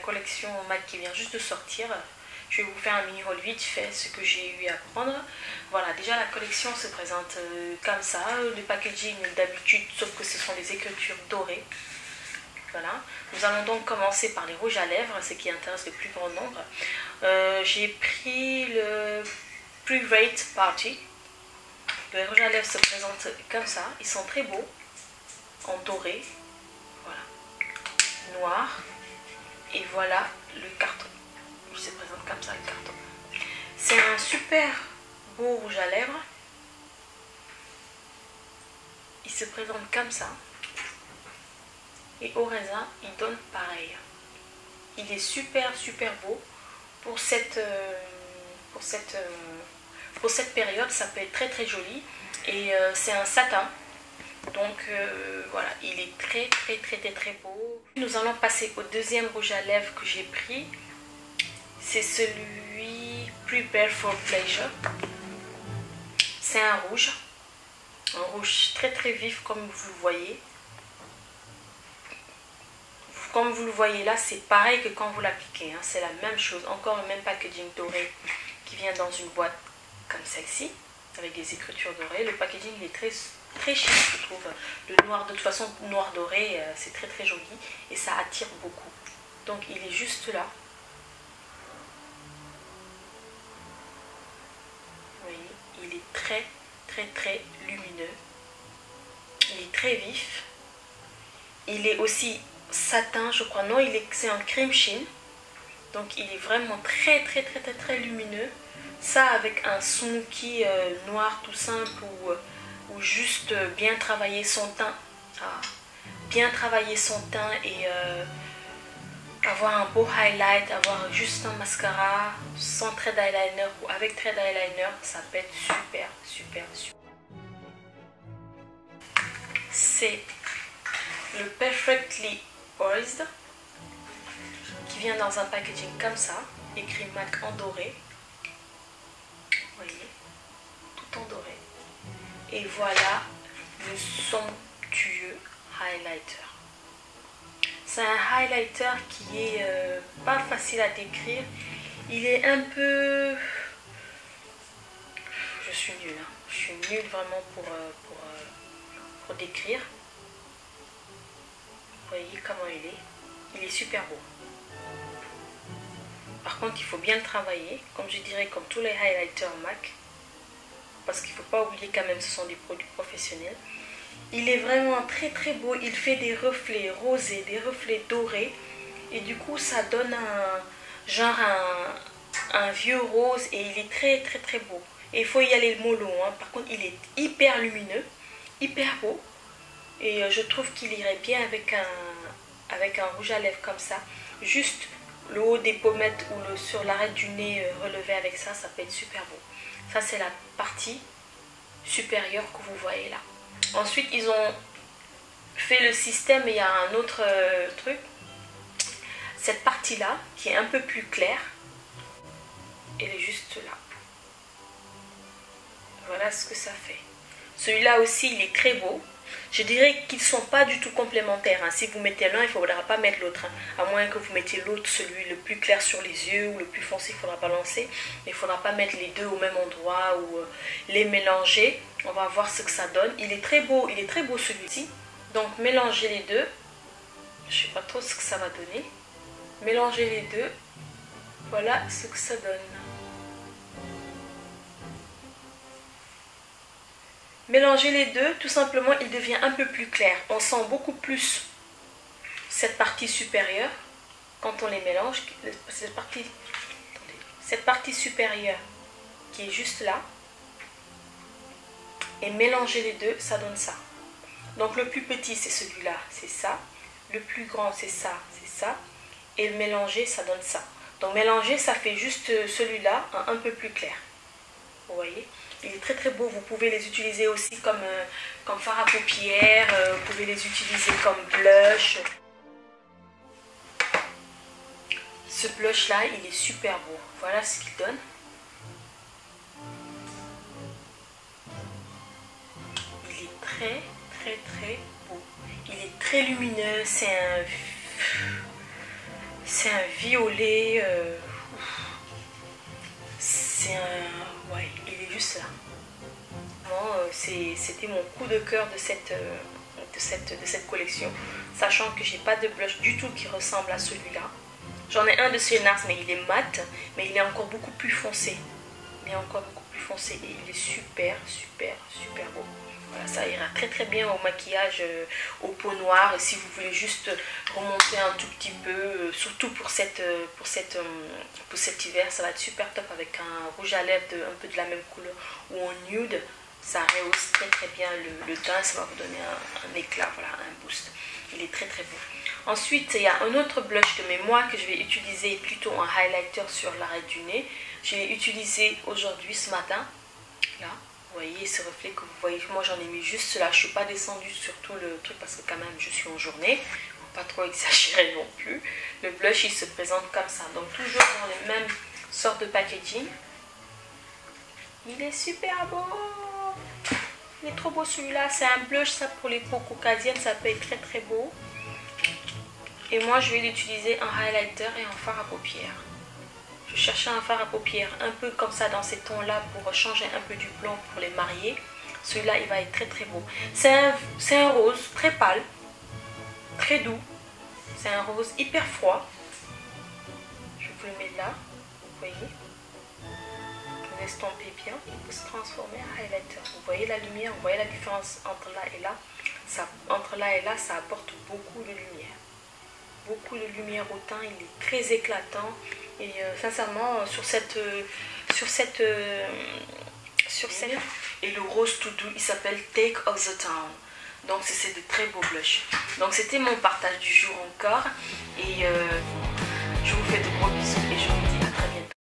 collection MAC qui vient juste de sortir. Je vais vous faire un mini haul vite fait, ce que j'ai eu à prendre. Voilà, déjà la collection se présente comme ça. Le packaging d'habitude, sauf que ce sont des écritures dorées. Voilà. Nous allons donc commencer par les rouges à lèvres, ce qui intéresse le plus grand nombre. J'ai pris le Private Party. Les rouges à lèvres se présentent comme ça. Ils sont très beaux, en doré. Voilà. Noir. Et voilà le carton. Il se présente comme ça le carton. C'est un super beau rouge à lèvres. Il se présente comme ça. Et au raisin, il donne pareil. Il est super beau. Pour cette période, ça peut être très joli. Et c'est un satin. Donc voilà, il est très beau. Nous allons passer au deuxième rouge à lèvres que j'ai pris. C'est celui Prepare for Pleasure. C'est un rouge très vif comme vous le voyez. Comme vous le voyez là, c'est pareil que quand vous l'appliquez, hein. C'est la même chose, encore le même packaging doré qui vient dans une boîte comme celle-ci, avec des écritures dorées. Le packaging est très chic, je trouve. Le noir, de toute façon, noir doré, c'est très joli et ça attire beaucoup. Donc il est juste là. Vous voyez, il est très lumineux. Il est très vif. Il est aussi satin, je crois. Non, c'est un cream sheen. Donc il est vraiment très lumineux. Ça avec un smoky noir tout simple ou juste bien travailler son teint. Bien travailler son teint et avoir un beau highlight, avoir juste un mascara sans trait d'eyeliner ou avec trait d'eyeliner, ça peut être super. C'est le Perfectly Poised qui vient dans un packaging comme ça, écrit MAC en doré. Vous voyez, tout en doré. Et voilà le somptueux highlighter. C'est un highlighter qui est pas facile à décrire. Il est un peu... Je suis nulle, hein. Je suis nulle vraiment pour décrire. Vous voyez comment il est. Il est super beau. Par contre, il faut bien le travailler, comme je dirais, comme tous les highlighters MAC. Parce qu'il ne faut pas oublier quand même, ce sont des produits professionnels. Il est vraiment très beau. Il fait des reflets rosés, des reflets dorés. Et du coup, ça donne un vieux rose. Et il est très beau. Et il faut y aller mollo, hein. Par contre, il est hyper lumineux, hyper beau. Et je trouve qu'il irait bien avec un rouge à lèvres comme ça. Juste le haut des pommettes ou sur l'arête du nez relevé avec ça, ça peut être super beau. Ça, c'est la partie supérieure que vous voyez là. Ensuite, ils ont fait le système, et il y a un autre truc. Cette partie-là, qui est un peu plus claire, elle est juste là. Voilà ce que ça fait. Celui-là aussi, il est très beau. Je dirais qu'ils ne sont pas du tout complémentaires, hein. Si vous mettez l'un, il ne faudra pas mettre l'autre, hein. À moins que vous mettiez l'autre, celui le plus clair sur les yeux ou le plus foncé, il ne faudra pas lancer. Mais il ne faudra pas mettre les deux au même endroit ou les mélanger. On va voir ce que ça donne. Il est très beau celui-ci. Donc mélangez les deux. Je ne sais pas trop ce que ça va donner. Mélangez les deux. Voilà ce que ça donne. Mélangez les deux, tout simplement, il devient un peu plus clair. On sent beaucoup plus cette partie supérieure quand on les mélange. Cette partie supérieure qui est juste là. Et mélanger les deux, ça donne ça. Donc le plus petit, c'est celui-là, c'est ça. Le plus grand, c'est ça, c'est ça. Et le mélanger, ça donne ça. Donc mélanger, ça fait juste celui-là un peu plus clair. Vous voyez ? Il est très beau. Vous pouvez les utiliser aussi comme fard à paupières. Vous pouvez les utiliser comme blush. Ce blush là, il est super beau. Voilà ce qu'il donne. Il est très beau. Il est très lumineux. C'est un violet. C'est un... Ouais, il est juste là. C'était mon coup de cœur de cette collection. Sachant que j'ai pas de blush du tout qui ressemble à celui-là. J'en ai un de chez NARS, mais il est mat. Mais il est encore beaucoup plus foncé. Il est encore beaucoup plus foncé. Et il est super, super, super beau. Voilà, ça ira très très bien au maquillage, au peau noire. Et si vous voulez juste remonter un tout petit peu, surtout pour cet hiver, ça va être super top avec un rouge à lèvres un peu de la même couleur ou en nude. Ça rehausse très très bien le teint, ça va vous donner un éclat, voilà, un boost. Il est très très beau. Ensuite, il y a un autre blush de mémoire que je vais utiliser plutôt en highlighter sur l'arête du nez. Je l'ai utilisé aujourd'hui, ce matin, là. Vous voyez ce reflet que vous voyez, moi j'en ai mis juste cela, je ne suis pas descendue sur tout le truc parce que quand même je suis en journée, pas trop exagérer non plus. Le blush il se présente comme ça, donc toujours dans les mêmes sortes de packaging. Il est super beau, il est trop beau celui-là, c'est un blush ça pour les peaux caucasiennes, ça peut être très très beau. Et moi je vais l'utiliser en highlighter et en fard à paupières. Je cherchais un fard à paupières un peu comme ça dans ces tons là pour changer un peu du blanc pour les mariés. Celui-là il va être très très beau. C'est un rose très pâle, très doux. C'est un rose hyper froid. Je vous le mets là, vous voyez. Vous estampez bien, il peut se transformer en highlighter. Vous voyez la lumière, vous voyez la différence entre là et là. Entre là et là, ça apporte beaucoup de lumière. Beaucoup de lumière au teint, il est très éclatant. Et sincèrement, et le rose tout doux, il s'appelle Take of the Town. Donc c'est de très beaux blushs. Donc c'était mon partage du jour encore. Et je vous fais de gros bisous et je vous